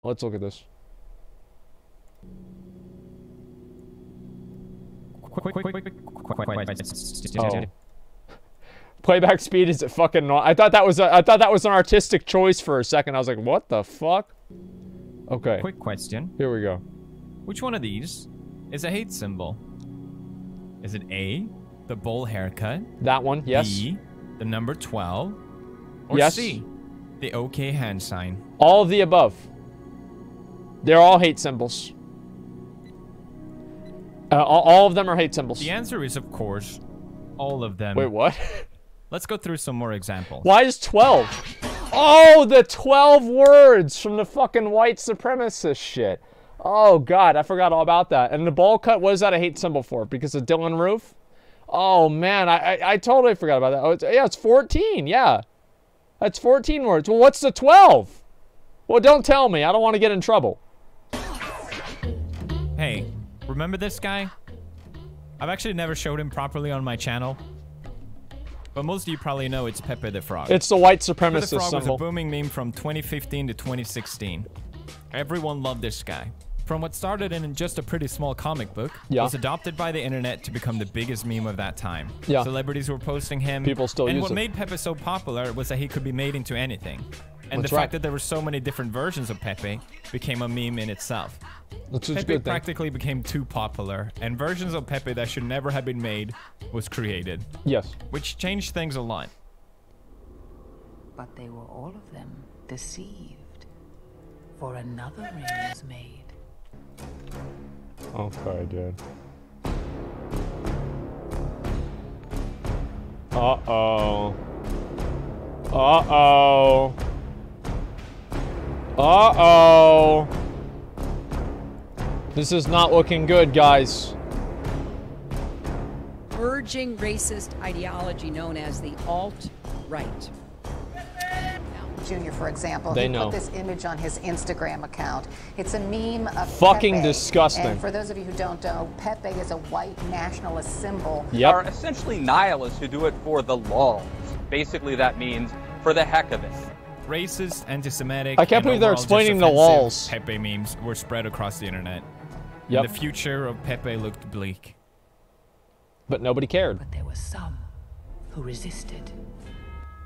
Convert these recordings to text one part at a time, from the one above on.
Let's look at this. Oh. Playback speed is fucking not. I thought that was an artistic choice for a second. I was like, what the fuck? Okay. Quick question. Here we go. Which one of these is a hate symbol? Is it A, the bowl haircut? That one, yes. B, the number 12? Or yes. C, the OK hand sign? All of the above. They're all hate symbols. All of them are hate symbols. The answer is, of course, all of them. Wait, what? Let's go through some more examples. Why is 12? Oh, the 12 words from the fucking white supremacist shit. Oh, God, I forgot all about that. And the bowl cut, what is that a hate symbol for? Because of Dylan Roof? Oh, man, I totally forgot about that. Oh, yeah, it's 14, yeah. That's 14 words. Well, what's the 12? Well, don't tell me. I don't want to get in trouble. Hey, remember this guy? I've actually never showed him properly on my channel. But most of you probably know it's Pepe the Frog. It's the white supremacist Pepe the Frog symbol. was a booming meme from 2015 to 2016. Everyone loved this guy. From what started in just a pretty small comic book, was adopted by the internet to become the biggest meme of that time. Yeah. Celebrities were posting him. People still use it. And what made Pepe so popular was that he could be made into anything. And That's the right. fact that there were so many different versions of Pepe became a meme in itself. That's a Pepe good thing. practically became too popular, and versions of Pepe that should never have been made was created. Yes. Which changed things a lot. But they were all of them deceived, for another ring was made. Okay, dude. Uh-oh. Uh-oh. Uh-oh. This is not looking good, guys. Urging racist ideology known as the alt-right. Jr., for example, They he know. put this image on his Instagram account. It's a meme of Fucking Pepe. disgusting. And for those of you who don't know, Pepe is a white nationalist symbol. Yep. Are essentially nihilists who do it for the lulz. Basically, that means for the heck of it. Racist, anti-Semitic, I can't believe they're overall just explaining the offensive walls. Pepe memes were spread across the internet. Yep. And the future of Pepe looked bleak. But nobody cared. But there were some who resisted.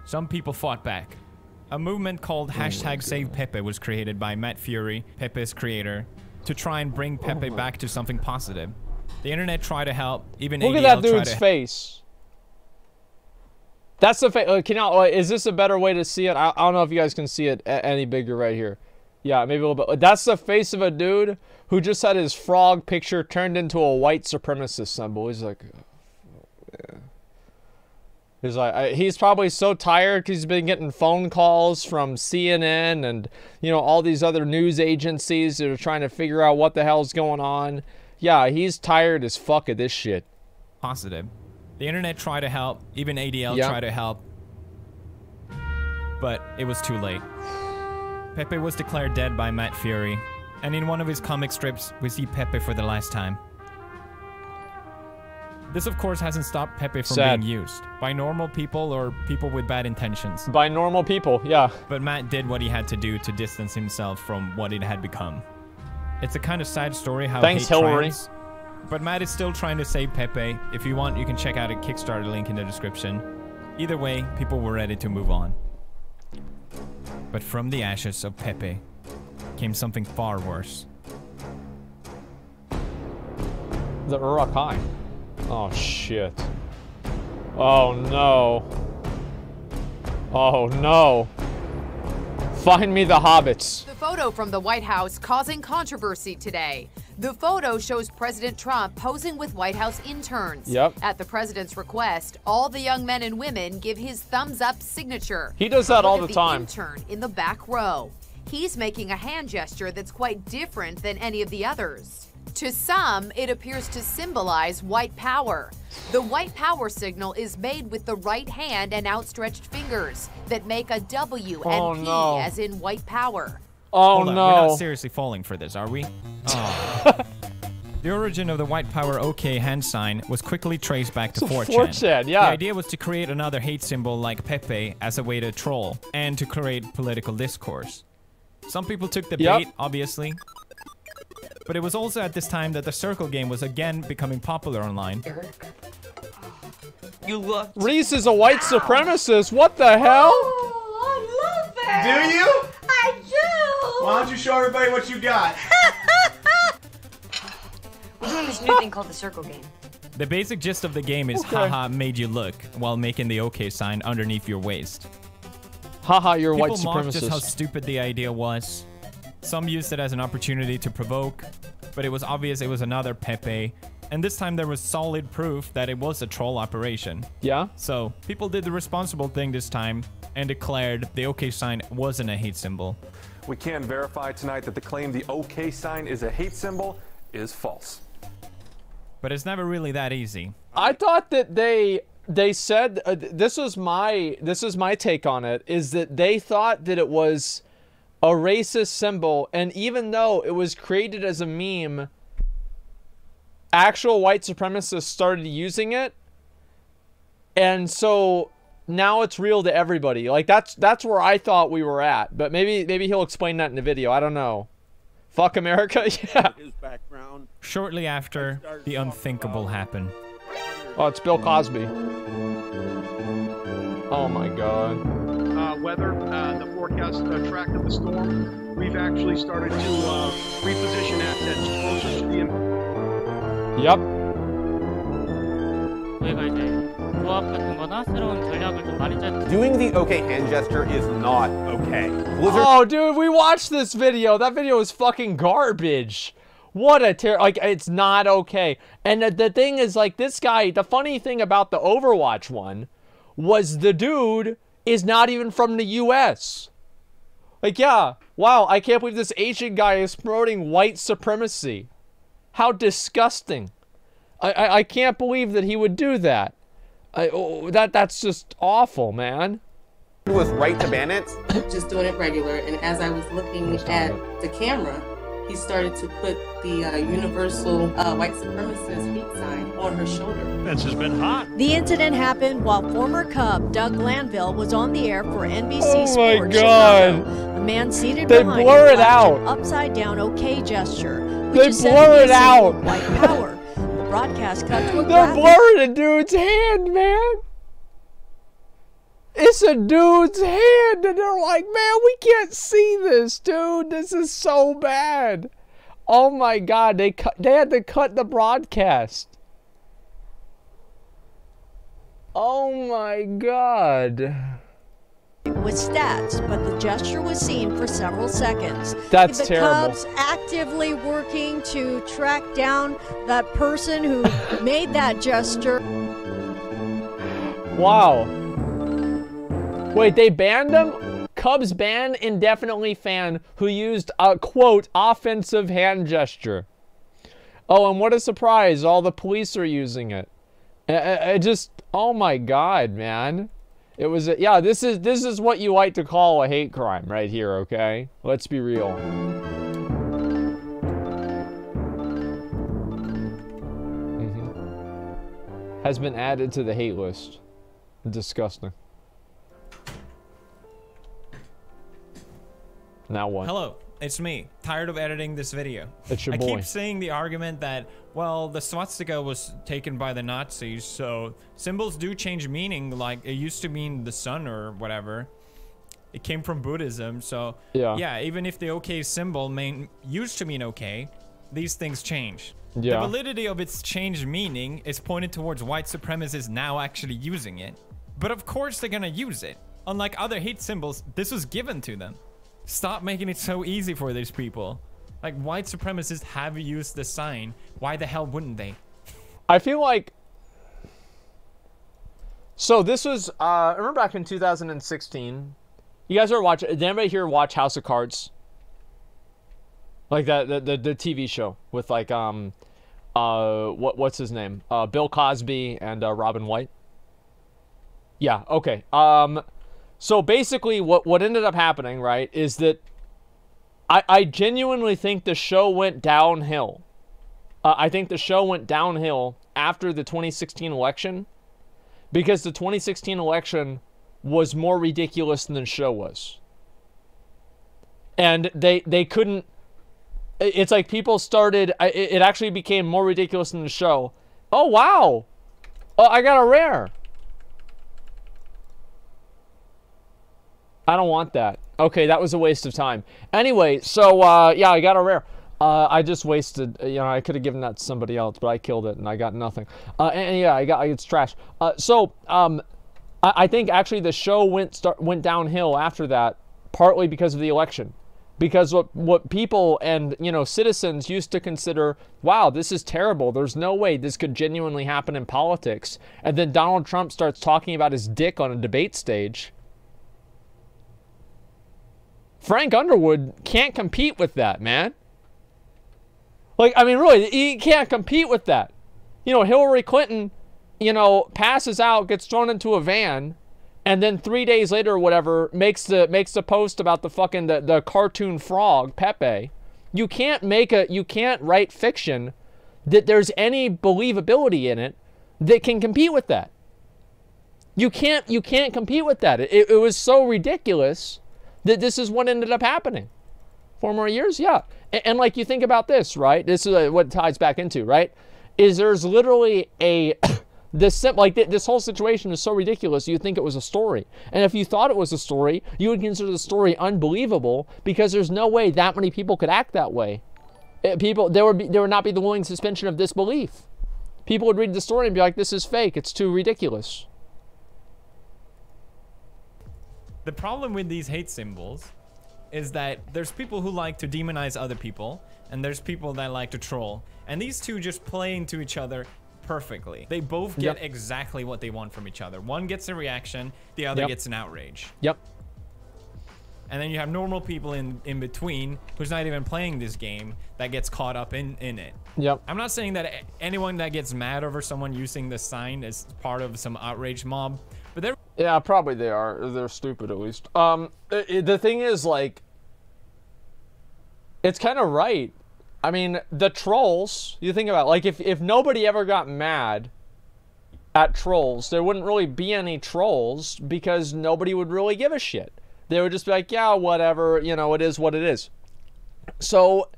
Some people fought back. A movement called #SavePepe was created by Matt Fury, Pepe's creator, to try and bring Pepe back to something positive. The internet tried to help, even Look ADL at that tried dude's to face. That's the face. Is this a better way to see it? I don't know if you guys can see it any bigger right here. Yeah, maybe a little bit. That's the face of a dude who just had his frog picture turned into a white supremacist symbol. He's like, yeah. He's like, he's probably so tired because he's been getting phone calls from CNN and, you know, all these other news agencies that are trying to figure out what the hell's going on. Yeah, he's tired as fuck of this shit. positive. The internet tried to help, even ADL Yeah. tried to help, but it was too late. Pepe was declared dead by Matt Fury, and in one of his comic strips, we see Pepe for the last time. This, of course, hasn't stopped Pepe from Sad. being used by normal people or people with bad intentions. By normal people, yeah. But Matt did what he had to do to distance himself from what it had become. It's a kind of sad story how Thanks, hate Hillary. triumphs, but Matt is still trying to save Pepe. If you want, you can check out a Kickstarter link in the description. Either way, people were ready to move on. But from the ashes of Pepe came something far worse. The Urukai. Oh, shit. Oh, no. Oh, no. Find me the hobbits. The photo from the White House causing controversy today. The photo shows President Trump posing with White House interns. Yep. At the president's request, all the young men and women give his thumbs up signature. He does that all Look the at time. Intern in the back row. He's making a hand gesture that's quite different than any of the others. To some, it appears to symbolize white power. The white power signal is made with the right hand and outstretched fingers that make a W Oh, and P no. as in white power. Oh, Hold on, no. we're not seriously falling for this, are we? Oh. The origin of the White Power OK hand sign was quickly traced back to 4chan. 4chan, yeah. The idea was to create another hate symbol like Pepe as a way to troll and to create political discourse. Some people took the Yep. bait, obviously. But it was also at this time that the circle game was again becoming popular online. You look. Reese is a white supremacist. What the hell? Oh, I love it. Do you? I do. Why don't you show everybody what you got? We're doing this new thing called the circle game. The basic gist of the game is haha made you look while making the OK sign underneath your waist. Haha, you're a white People mocked just how supremacist. stupid the idea was. Some used it as an opportunity to provoke, but it was obvious it was another Pepe, and this time there was solid proof that it was a troll operation. Yeah? So, people did the responsible thing this time and declared the OK sign wasn't a hate symbol. We can verify tonight that the claim the OK sign is a hate symbol is false. But it's never really that easy. I thought that they said this is my take on it, is that they thought that it was a racist symbol, and even though it was created as a meme, actual white supremacists started using it, and so now it's real to everybody. Like that's where I thought we were at, but maybe he'll explain that in the video. I don't know. Fuck America. Yeah. His background. Shortly after, the unthinkable happened. Oh, it's Bill Cosby. Oh my God. Weather, the forecast track of the storm, we've actually started to reposition assets closer to the... Yep. Doing the OK hand gesture is not okay. Blizzard. Oh, dude, we watched this video. That video is fucking garbage. What a like, it's not okay. And the thing is, like, this guy, the funny thing about the Overwatch one was the dude is not even from the US. Like, yeah, wow, I can't believe this Asian guy is promoting white supremacy. How disgusting. I can't believe that he would do that. That's just awful, man. It was right to ban it. Just doing it regular, and as I was looking at the camera, he started to put the universal white supremacist hate sign on her shoulder. This has been hot. The incident happened while former Cub Doug Glanville was on the air for NBC Oh Sports my God. Chicago. A man seated They behind blur him it flashed out. an upside down OK gesture, which They is said blur to be a it symbol out. of white power. The broadcast cut to a They're graphic. blurring a dude's hand, man. It's a dude's hand, and they're like, man, we can't see this, dude. This is so bad. Oh my God, they had to cut the broadcast. Oh my God. With stats, but the gesture was seen for several seconds. That's the terrible. Cubs actively working to track down that person who made that gesture. Wow. Wait, they banned him? Cubs ban indefinitely fan who used a, quote, offensive hand gesture. Oh, and what a surprise. All the police are using it. I just, oh my God, man. It was, yeah, this is what you like to call a hate crime right here, okay? Let's be real. Has been added to the hate list. Disgusting. Now what? Hello, it's me. Tired of editing this video. It's your I boy. keep saying the argument that, well, the swastika was taken by the Nazis, so symbols do change meaning. Like, it used to mean the sun or whatever. It came from Buddhism, so yeah, even if the OK symbol used to mean OK, these things change. Yeah. The validity of its changed meaning is pointed towards white supremacists now actually using it. But of course they're gonna use it. Unlike other hate symbols, this was given to them. Stop making it so easy for these people. Like, white supremacists have used the sign. Why the hell wouldn't they? I feel like... So this was, remember back in 2016? You guys ever watch, did anybody here watch House of Cards? Like the TV show with like, what's his name? Bill Cosby and Robin White? Yeah, okay. So basically what ended up happening, right, is that I genuinely think the show went downhill. I think the show went downhill after the 2016 election because the 2016 election was more ridiculous than the show was. and they couldn't. It's like people started. It actually became more ridiculous in the show. Oh wow! Oh, I got a rare. I don't want that. Okay, that was a waste of time. Anyway, so yeah, I got a rare. I just wasted. You know, I could have given that to somebody else, but I killed it and I got nothing. And yeah, it's trash. I think actually the show went downhill after that, partly because of the election. Because what people and, you know, citizens used to consider, wow, this is terrible. There's no way this could genuinely happen in politics. And then Donald Trump starts talking about his dick on a debate stage. Frank Underwood can't compete with that, man. Like, I mean, really, he can't compete with that. You know, Hillary Clinton, you know, passes out, gets thrown into a van, and then 3 days later or whatever, makes the post about the fucking the cartoon frog, Pepe. You can't write fiction that there's any believability in it that can compete with that. You can't compete with that. It was so ridiculous that this is what ended up happening. 4 more years, yeah. And like, you think about this, right? This is what it ties back into, right? Is there's literally a this whole situation is so ridiculous you think it was a story. And if you thought it was a story, you would consider the story unbelievable, because there's no way that many people could act that way. There would not be the willing suspension of disbelief. People would read the story and be like, this is fake, it's too ridiculous. The problem with these hate symbols is that there's people who like to demonize other people, and there's people that like to troll. And these two just play into each other perfectly. They both get exactly what they want from each other. One gets a reaction, the other gets an outrage. Yep. And then you have normal people in between who's not even playing this game that gets caught up in it. Yep. I'm not saying that anyone that gets mad over someone using this sign is part of some outrage mob, but they're... Yeah, probably they are. They're stupid, at least. The thing is, like, it's kind of right. I mean, the trolls, you think about it, like, if nobody ever got mad at trolls, there wouldn't really be any trolls, because nobody would really give a shit. They would just be like, yeah, whatever, you know, it is what it is. So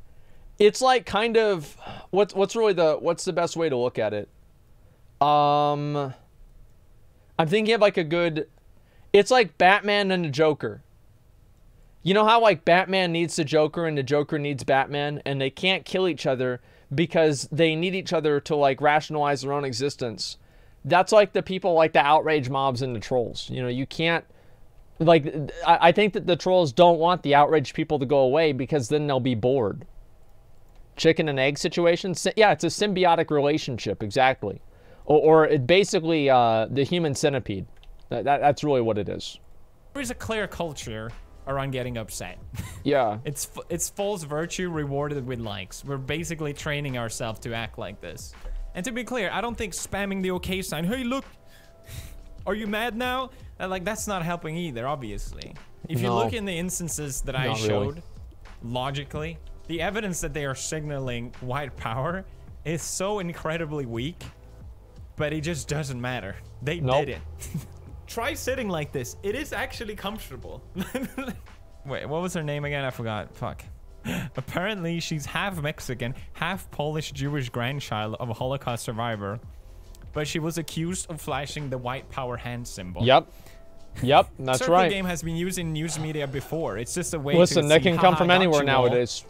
it's like kind of, what's the best way to look at it? I'm thinking of like a good, it's like Batman and the Joker. You know how like Batman needs the Joker and the Joker needs Batman, and they can't kill each other because they need each other to like rationalize their own existence. That's like the people like the outrage mobs and the trolls. You know, you can't, like, I think that the trolls don't want the outraged people to go away, because then they'll be bored. Chicken and egg situation? Yeah, it's a symbiotic relationship, exactly. Or it basically the human centipede. That's really what it is. There's a clear culture around getting upset. Yeah. It's false virtue rewarded with likes. We're basically training ourselves to act like this. And to be clear, I don't think spamming the OK sign, hey look, are you mad now? Like, that's not helping either, obviously. If you look in the instances that I showed, logically, the evidence that they are signaling white power is so incredibly weak, but it just doesn't matter. They did it. Try sitting like this. It is actually comfortable. Wait, what was her name again? I forgot. Fuck. Apparently, she's half Mexican, half Polish Jewish grandchild of a Holocaust survivor, but she was accused of flashing the white power hand symbol. Yep. Yep, that's Circle right. game has been used in news media before. It's just a way Listen, to they can come from anywhere nowadays.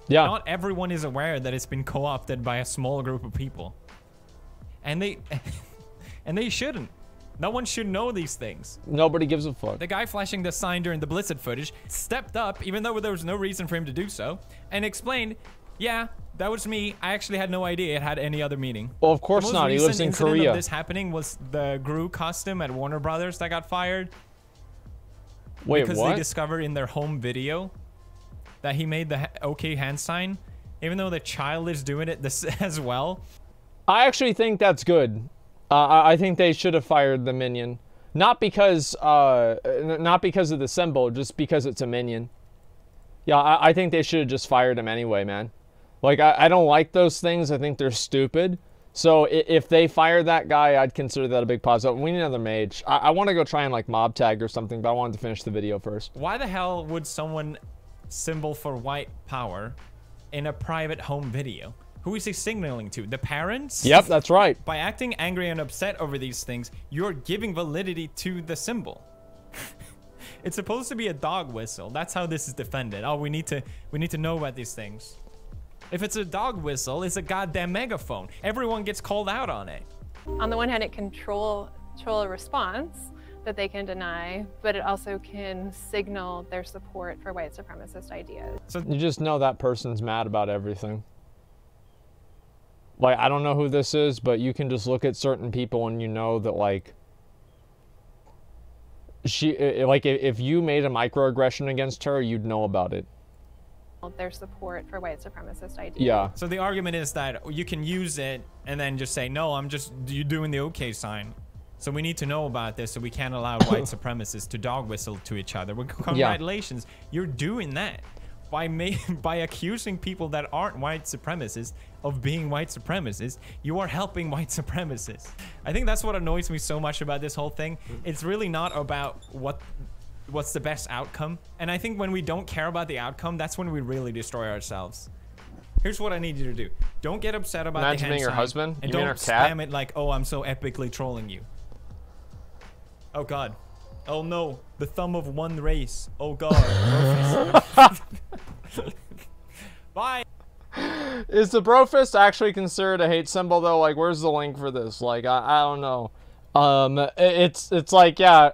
Yeah. Not everyone is aware that it's been co-opted by a small group of people. And they shouldn't. No one should know these things. Nobody gives a fuck. The guy flashing the sign during the Blizzard footage stepped up, even though there was no reason for him to do so, and explained, yeah, that was me. I actually had no idea it had any other meaning. Well, of course not. He lives in Korea. Of this happening was the Gru costume at Warner Brothers that got fired. Wait, because what? they discovered in their home video that he made the OK hand sign, even though the child is doing it this as well. I actually think that's good. I think they should have fired the minion, not because of the symbol, just because it's a minion. Yeah, I think they should have just fired him anyway, man. Like, I don't like those things. I think they're stupid. So if they fire that guy, I'd consider that a big positive. We need another mage. I want to go try and like mob tag or something, but I wanted to finish the video first. Why the hell would someone symbol for white power in a private home video? Who is he signaling to? The parents? Yep, that's right. By acting angry and upset over these things, you're giving validity to the symbol. It's supposed to be a dog whistle. That's how this is defended. Oh, we need to know about these things. If it's a dog whistle, it's a goddamn megaphone. Everyone gets called out on it. On the one hand, it can control a response that they can deny, but it also can signal their support for white supremacist ideas. So you just know that person's mad about everything. Like, I don't know who this is, but you can just look at certain people and you know that, like, if you made a microaggression against her, you'd know about it. Their support for white supremacist ideas. Yeah. So the argument is that you can use it and then just say, no, you're doing the okay sign. So we need to know about this so we can't allow white supremacists to dog whistle to each other. Well, congratulations, you're doing that. By accusing people that aren't white supremacists of being white supremacists, you are helping white supremacists. I think that's what annoys me so much about this whole thing. It's really not about what's the best outcome. And I think when we don't care about the outcome, that's when we really destroy ourselves. Here's what I need you to do. Don't get upset about Imagine the hand being your sign, husband? and You mean don't her cat? spam it like, oh, I'm so epically trolling you. Oh god. Oh no, the thumb of one race. Oh god. Bye. Is the brofist actually considered a hate symbol though? Like, where's the link for this? Like, I don't know. It's like, yeah.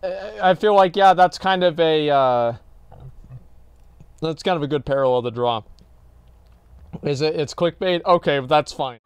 I feel like, yeah, that's kind of a good parallel to draw. Is it? It's clickbait. Okay, that's fine.